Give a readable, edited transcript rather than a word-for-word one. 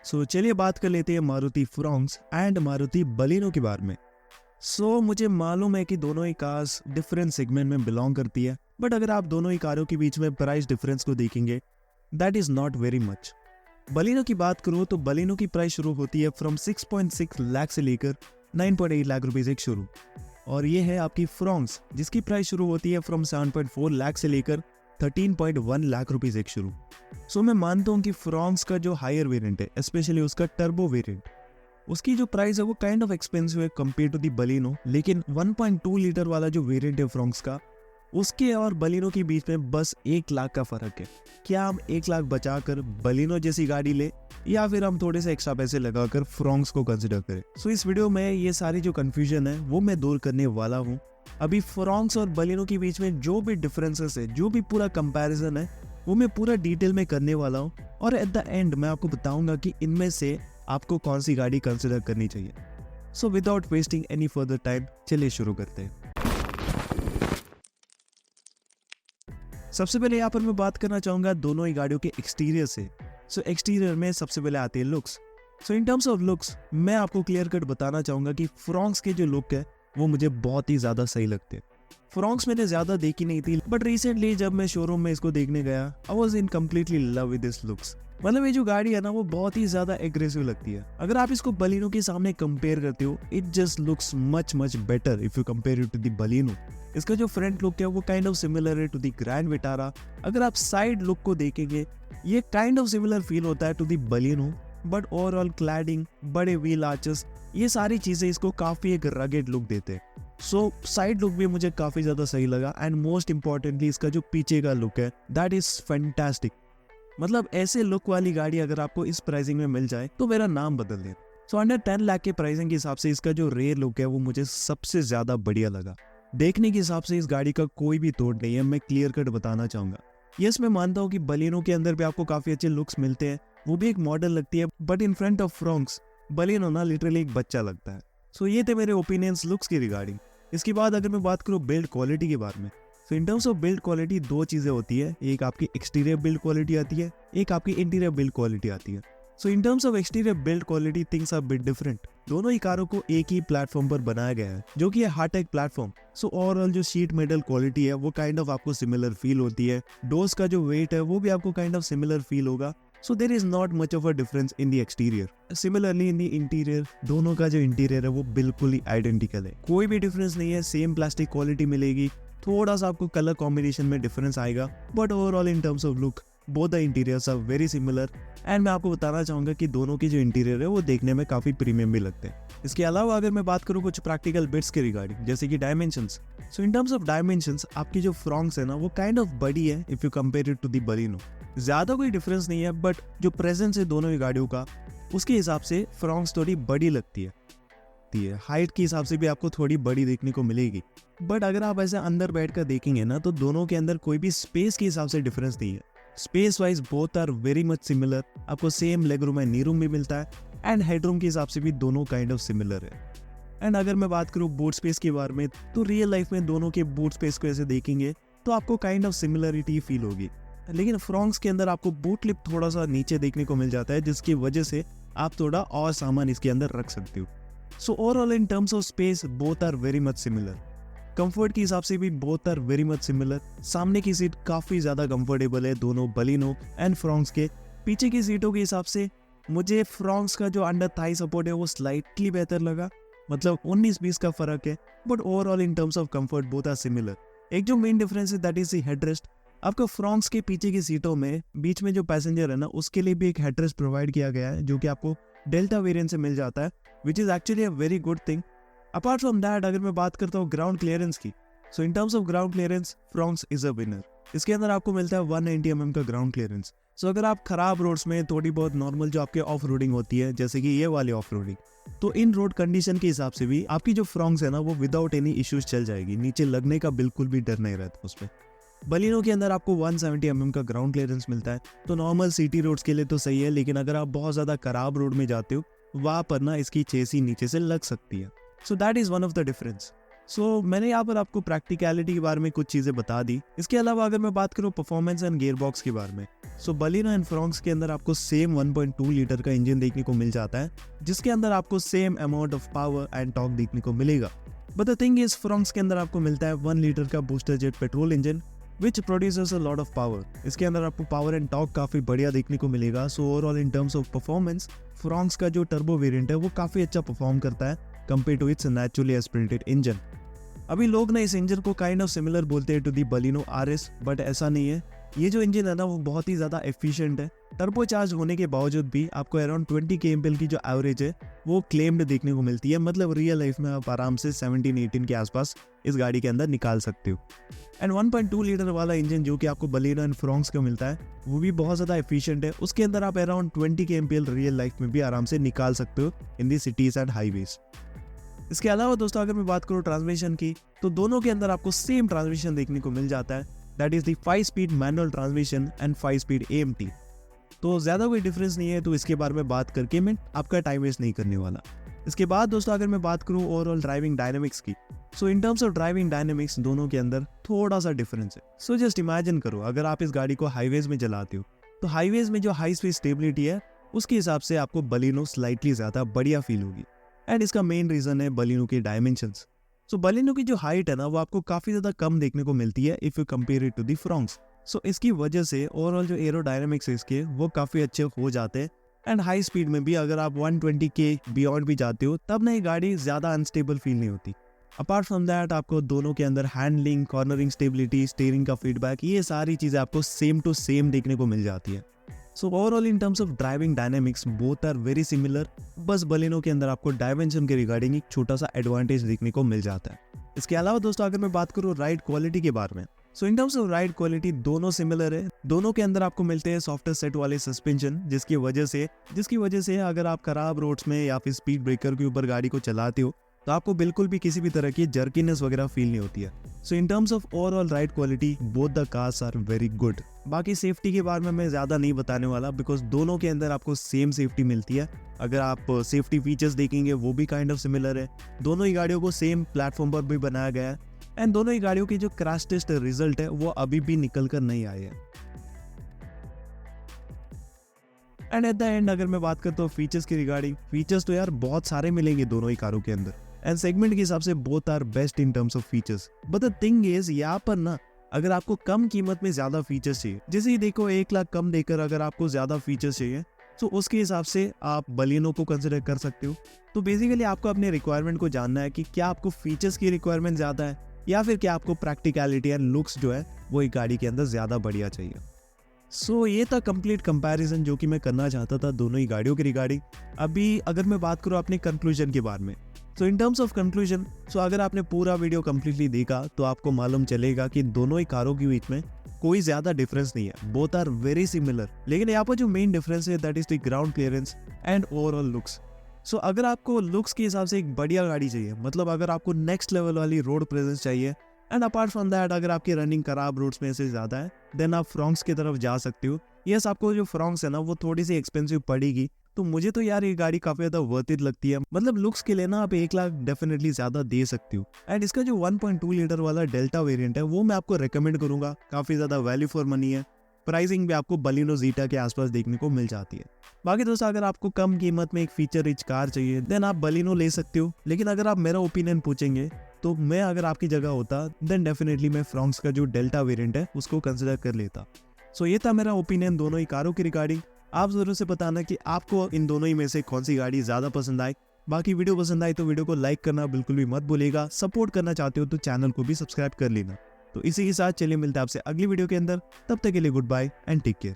चलिए बात कर लेते हैं Maruti Fronx and Maruti Baleno के बारे में। मुझे मालूम है कि दोनों ही कार्स डिफरेंट सेगमेंट में बिलोंग करती है, बट अगर आप दोनों ही कारों के बीच में प्राइस डिफरेंस को देखेंगे, that is not very much. Baleno की बात करूँ तो बलिनो की प्राइस शुरू होती है फ्रॉम 6.6 लाख से लेकर 9.8 लाख रुपीज एक शुरू, और ये है आपकी फ्रॉन्क्स जिसकी प्राइस शुरू होती है फ्रॉम 7.4 लाख से लेकर 13.1 लाख रुपीज एक शुरू। मैं मानता हूँ कि फ्रॉन्क्स का जो हायर वेरिएंट है, स्पेशली उसका टर्बो वेरिएंट, उसकी जो प्राइस है वो काइंड ऑफ एक्सपेंसिव है कंपेयर टू दी बलिनो। लेकिन 1.2 लीटर वाला जो वेरिएंट है फ्रॉन्क्स का, उसके और बलिनो के बीच में बस 1 लाख का फर्क है। क्या हम 1 लाख बचाकर बलिनो जैसी गाड़ी ले, या फिर हम थोड़े से एक्स्ट्रा पैसे लगाकर फ्रॉन्क्स को कंसिडर करें? इस वीडियो में ये सारी जो कंफ्यूजन है वो मैं दूर करने वाला हूँ। अभी फ्रॉन्क्स और बलिनो के बीच में जो भी डिफरेंसेस है, जो भी पूरा कंपैरिजन है, वो मैं पूरा डिटेल में करने वाला हूँ, और एट द एंड मैं आपको बताऊंगा कि इनमें से आपको कौन सी गाड़ी कंसिडर करनी चाहिए। Without wasting any further time, चलिए शुरू करते हैं। सबसे पहले यहाँ पर मैं बात करना चाहूंगा दोनों ही गाड़ियों के एक्सटीरियर से। एक्सटीरियर में सबसे पहले आते हैं looks. In terms of looks मैं आपको क्लियर कट बताना चाहूंगा कि फ्रॉन्क्स के जो लुक है वो मुझे बहुत ही ज्यादा सही लगते हैं। फ्रॉन्क्स मैंने ज्यादा देखी नहीं थी, बट रिसेंटली जब मैं शोरूम में इसको देखने गया, I was in completely love with this looks. मतलब ये जो गाड़ी है ना वो बहुत ही ज्यादा एग्रेसिव लगती है। अगर आप इसको बलिनो के सामने कंपेयर करते हो, it just looks much better if you compare it to the Baleno. इसका जो फ्रंट लुक है वो काइंड ऑफ सिमिलर है टू द ग्रैंड विटारा। अगर आप साइड लुक को देखेंगे, ये काइंड ऑफ सिमिलर फील होता है to the Baleno, but overall cladding, बड़े व्हील आर्चेस, ये सारी चीजें इसको काफी एक रगेड लुक देते हैं। साइड लुक भी मुझे काफी ज्यादा सही लगा, एंड मोस्ट इंपॉर्टेंटली इसका जो पीछे का लुक है दैट इज फैंटास्टिक। मतलब ऐसे लुक वाली गाड़ी अगर आपको इस प्राइसिंग में मिल जाए तो मेरा नाम बदल दे। अंडर 10 लाख के प्राइसिंग के हिसाब से इसका जो रेयर लुक है वो मुझे सबसे ज्यादा बढ़िया लगा। देखने के हिसाब से इस गाड़ी का कोई भी तोड़ नहीं है, मैं क्लियर कट बताना चाहूंगा। यस, मैं मानता हूँ कि बलिनो के अंदर भी आपको काफी अच्छे लुक्स मिलते हैं, वो भी एक मॉडल लगती है, but in front of Fronx Baleno ना लिटरली एक बच्चा लगता है। ये थे मेरे ओपिनियंस लुक्स की रिगार्डिंग। इसके बाद अगर मैं बात करूँ बिल्ड क्वालिटी के बारे में, इन टर्म्स ऑफ बिल्ड क्वालिटी दो चीजें होती है, एक आपकी एक्सटीरियर बिल्ड क्वालिटी आती है, एक आपकी इंटीरियर बिल्ड क्वालिटी आती है। In terms of exterior build quality things are bit different. दोनों ही कारों को एक ही प्लेटफॉर्म पर बनाया गया है, जो कि है हार्टेक प्लेटफॉर्म। ओवरऑल जो शीट मेटल क्वालिटी है वो काइंड ऑफ आपको सिमिलर फील होती है। डोर्स का जो वेट है वो भी आपको काइंड ऑफ सिमिलर फील होगा। There is not much of a difference in the exterior. Similarly in the interior, दोनों का जो इंटीरियर है वो बिल्कुल ही आइडेंटिकल है, कोई भी डिफरेंस नहीं है। सेम प्लास्टिक क्वालिटी मिलेगी, थोड़ा सा आपको कलर कॉम्बिनेशन में डिफरेंस आएगा, but overall in terms of look both the interiors are very similar. And मैं आपको बताना चाहूंगा कि दोनों की जो इंटीरियर है वो देखने में काफी प्रीमियम भी लगते हैं। इसके अलावा अगर मैं बात करूँ कुछ प्रैक्टिकल बिट्स के रिगार्डिंग, जैसे कि dimensions. In terms of dimensions आपकी जो फ्रॉन्क्स है ना वो काइंड ऑफ बड़ी है if you compare it to the Baleno. ज्यादा कोई डिफरेंस नहीं है, बट जो प्रेजेंस है दोनों ही गाड़ियों का, उसके हिसाब से फ्रॉन्क्स थोड़ी बड़ी लगती है। हाइट के हिसाब से भी आपको थोड़ी बड़ी देखने को मिलेगी, बट अगर आप ऐसे अंदर बैठकर देखेंगे ना तो दोनों के अंदर कोई भी स्पेस के हिसाब से डिफरेंस नहीं है। Space wise both are very much similar. आपको same leg room and knee room भी मिलता है, एंड हेडरूम के हिसाब से भी दोनों काइंड ऑफ सिमिलर है। एंड अगर मैं बात करूँ बूट स्पेस के बारे में, तो रियल लाइफ में दोनों के बूट स्पेस को ऐसे देखेंगे तो आपको काइंड ऑफ सिमिलरिटी फील होगी। लेकिन फ्रॉन्क्स के अंदर आपको बूट लिप थोड़ा सा नीचे देखने को मिल जाता है, जिसकी वजह से आप थोड़ा और सामान इसके अंदर रख सकते हो। Overall in terms of space both are very much similar. Comfort के हिसाब से भी both are very much similar. सामने की सीट काफी ज्यादा कंफर्टेबल है दोनों बलिनो एंड फ्रॉन्क्स के। पीछे की सीटों के हिसाब से मुझे फ्रॉन्क्स का जो अंडर थाई सपोर्ट है वो स्लाइटली बेहतर लगा, मतलब 19-20 का फर्क है, but overall in terms of comfort both are similar. एक जो मेन डिफरेंस है दैट इज द हेडरेस्ट। आपको फ्रॉन्क्स के पीछे की सीटों में बीच में जो पैसेंजर है ना उसके लिए भी एक हेडरेस्ट प्रोवाइड किया गया है, जो कि आपको डेल्टा वेरिएंट से मिल जाता है, which is actually a very good thing. Apart from that अगर मैं बात करता हूँ ग्राउंड क्लियरेंस की, इन terms of ground clearance Fronx is a winner. इसके अंदर आपको मिलता है 190 mm का ग्राउंड क्लियरेंस। अगर आप खराब रोड्स में थोड़ी बहुत नॉर्मल जो आपके ऑफ रोडिंग होती है, जैसे कि ये वाली ऑफ रोडिंग, तो इन रोड कंडीशन के हिसाब से भी आपकी जो फ्रॉन्क्स है ना वो विदाउट एनी इश्यूज चल जाएगी, नीचे लगने का बिल्कुल भी डर नहीं रहता उसमें। बलिनो के अंदर आपको 170 mm का ग्राउंड क्लियरेंस मिलता है, तो नॉर्मल सिटी रोड्स के लिए तो सही है, लेकिन अगर आप बहुत ज्यादा खराब रोड में जाते हो वहां पर ना इसकी चेसी नीचे से लग सकती है। That is one of the difference. मैंने यहाँ पर आपको प्रैक्टिकलिटी के बारे में कुछ चीजें बता दी। इसके अलावा अगर मैं बात करूँ परफॉर्मेंस एंड गियर बॉक्स के बारे में, सो बलिनो एंड फ्रॉन्क्स के अंदर आपको सेम 1.2 लीटर का इंजन देखने को मिल जाता है, जिसके अंदर आपको same amount of power and torque देखने को मिलेगा। But the thing is Fronx के अंदर आपको मिलता है 1 लीटर का booster jet petrol engine which producers a lot of power. इसके अंदर आपको पावर एंड टॉर्क काफी बढ़िया देखने को मिलेगा। सो overall in terms of performance Fronx का जो टर्बो वेरिएंट है वो काफी अच्छा परफॉर्म करता है compare to its naturally aspirated engine. अभी लोग ना इस इंजन को काइंड ऑफ सिमिलर बोलते हैं to the Baleno RS, but ऐसा नहीं है। ये जो इंजन है ना वो बहुत ही ज़्यादा एफिशिएंट है। टर्बो चार्ज होने के बावजूद भी आपको अराउंड 20 kmpl की जो एवरेज है वो क्लेम्ड देखने को मिलती है। मतलब रियल लाइफ में आप आराम से 17-18 के आसपास इस गाड़ी के अंदर निकाल सकते हो। एंड 1.2 लीटर वाला इंजन जो कि आपको बलिनो एंड फ्रॉन्क्स का मिलता है वो भी बहुत ज़्यादा एफिशिएंट है। उसके अंदर आप अराउंड 20 kmpl रियल लाइफ में भी आराम से निकाल सकते हो इन दी सिटीज़ एंड हाईवेज। इसके अलावा दोस्तों अगर मैं बात करूँ ट्रांसमिशन की, तो दोनों के अंदर आपको सेम ट्रांसमिशन देखने को मिल जाता है, that is the 5-speed manual transmission and 5-speed AMT। तो ज़्यादा कोई डिफरेंस नहीं है, तो इसके बारे में बात करके मैं आपका टाइम वेस्ट नहीं करने वाला। इसके बाद दोस्तों अगर मैं बात करूँ ओवरऑल ड्राइविंग डायनेमिक्स की, so in terms of driving dynamics दोनों के अंदर थोड़ा सा डिफरेंस है। सो जस्ट इमेजिन करो अगर आप इस गाड़ी को हाईवेज में चलाते हो, तो हाईवेज में जो हाई स्पीड स्टेबिलिटी है उसके हिसाब से आपको बलिनो स्लाइटली ज़्यादा बढ़िया फील होगी। एंड इसका मेन रीजन है बलिनो के डायमेंशंस। सो बलिनो की जो हाइट है ना वो आपको काफी ज्यादा कम देखने को मिलती है if you compare it to the Fronx. So इसकी वजह से ओवरऑल जो एरोडायनामिक्स है इसके वो काफी अच्छे हो जाते हैं। एंड हाई स्पीड में भी अगर आप 120 के बियॉन्ड भी जाते हो तब ना ये गाड़ी ज्यादा अनस्टेबल फील नहीं होती। अपार्ट फ्रॉम दैट आपको दोनों के अंदर हैंडलिंग, कॉर्नरिंग स्टेबिलिटी, स्टीयरिंग का फीडबैक, ये सारी चीजें आपको सेम टू सेम देखने को मिल जाती है। So overall in terms of driving dynamics both are very similar. बस बलिनो के अंदर आपको डायमेंशन के रिगार्डिंग एक छोटा सा एडवांटेज देखने को मिल जाता है। इसके अलावा दोस्तों अगर मैं बात करूँ राइड क्वालिटी के बारे में, so in terms of ride quality दोनों सिमिलर है। दोनों के अंदर आपको मिलते हैं सॉफ्टवेयर सेट वाले सस्पेंशन, जिसकी वजह से अगर आप खराब रोड्स में या फिर स्पीड ब्रेकर के ऊपर गाड़ी को चलाते हो तो आपको बिल्कुल भी किसी भी तरह की जर्कीनेस वगैरह फील नहीं होती है। So in terms of overall ride quality both the cars are very good. बाकी सेफ्टी के बारे में मैं ज़्यादा नहीं बताने वाला, बिकॉज दोनों के अंदर आपको सेम सेफ्टी मिलती है। अगर आप सेफ्टी फीचर्स देखेंगे वो भी काइंड ऑफ सिमिलर है। दोनों ही गाड़ियों को सेम प्लेटफॉर्म पर भी बनाया गया है। एंड दोनों ही गाड़ियों की जो क्रैश टेस्ट रिजल्ट है वो अभी भी निकल कर नहीं आए हैं। एंड एट द एंड अगर मैं बात करता हूँ फीचर्स की रिगार्डिंग, फीचर्स तो यार बहुत सारे मिलेंगे दोनों ही कारों के अंदर। एंड सेगमेंट के हिसाब से both are best in terms of features. But the thing is यहाँ पर ना अगर आपको कम कीमत में ज्यादा फीचर्स चाहिए, जैसे ही देखो 1 लाख कम देकर अगर आपको ज्यादा फीचर्स चाहिए तो उसके हिसाब से आप बलिनो को कंसिडर कर सकते हो। तो बेसिकली आपको अपने रिक्वायरमेंट को जानना है कि क्या आपको फीचर्स की रिक्वायरमेंट ज्यादा है या फिर क्या आपको प्रैक्टिकलिटी एंड लुक्स जो है वो एक गाड़ी के अंदर ज्यादा बढ़िया चाहिए। सो ये था कंप्लीट कंपैरिजन जो कि मैं करना चाहता था दोनों ही गाड़ियों के रिगार्डिंग। अभी अगर मैं बात करूँ अपने कंक्लूजन के बारे में, so in terms of conclusion, सो अगर आपने पूरा वीडियो कंप्लीटली देखा तो आपको मालूम चलेगा कि दोनों ही कारों के बीच में कोई ज्यादा डिफरेंस नहीं है। बोथ आर वेरी सिमिलर, लेकिन यहाँ पर जो मेन डिफरेंस है that is the ground clearance and overall looks. So अगर आपको लुक्स के हिसाब से एक बढ़िया गाड़ी चाहिए, मतलब अगर आपको नेक्स्ट लेवल वाली रोड प्रेजेंस चाहिए, एंड अपार्ट फ्रॉम दैट अगर आपकी रनिंग खराब रोड्स में से ज्यादा है, देन आप फ्रॉन्क्स की तरफ जा सकते हो। यस, आपको जो फ्रॉन्क्स है ना वो थोड़ी सी एक्सपेंसिव पड़ेगी, तो मुझे तो यार ये गाड़ी काफी ज्यादा वर्थ इट लगती है। मतलब लुक्स के लिए ना आप 1 लाख डेफिनेटली ज्यादा दे सकते हो। एंड इसका जो 1.2 लीटर वाला डेल्टा वेरिएंट है वो मैं आपको रेकमेंड करूंगा, काफी ज्यादा वैल्यू फॉर मनी है। प्राइसिंग भी आपको बलिनो जीटा के आसपास देखने को मिल जाती है। बाकी दोस्तों अगर आपको कम कीमत में एक फीचर रिच कार चाहिए देन आप बलिनो ले सकते हो, लेकिन अगर आप मेरा ओपिनियन पूछेंगे तो मैं अगर आपकी जगह होता देन डेफिनेटली मैं फ्रॉन्क्स का जो डेल्टा वेरिएंट है उसको कंसिडर कर लेता। सो ये था मेरा ओपिनियन दोनों ही कारों की रिगार्डिंग। आप जरूर से बताना कि आपको इन दोनों ही में से कौन सी गाड़ी ज्यादा पसंद आई। बाकी वीडियो पसंद आई तो वीडियो को लाइक करना बिल्कुल भी मत भूलिएगा। सपोर्ट करना चाहते हो तो चैनल को भी सब्सक्राइब कर लेना। तो इसी के साथ चलिए मिलते हैं आपसे अगली वीडियो के अंदर। तब तक के लिए good bye and take care.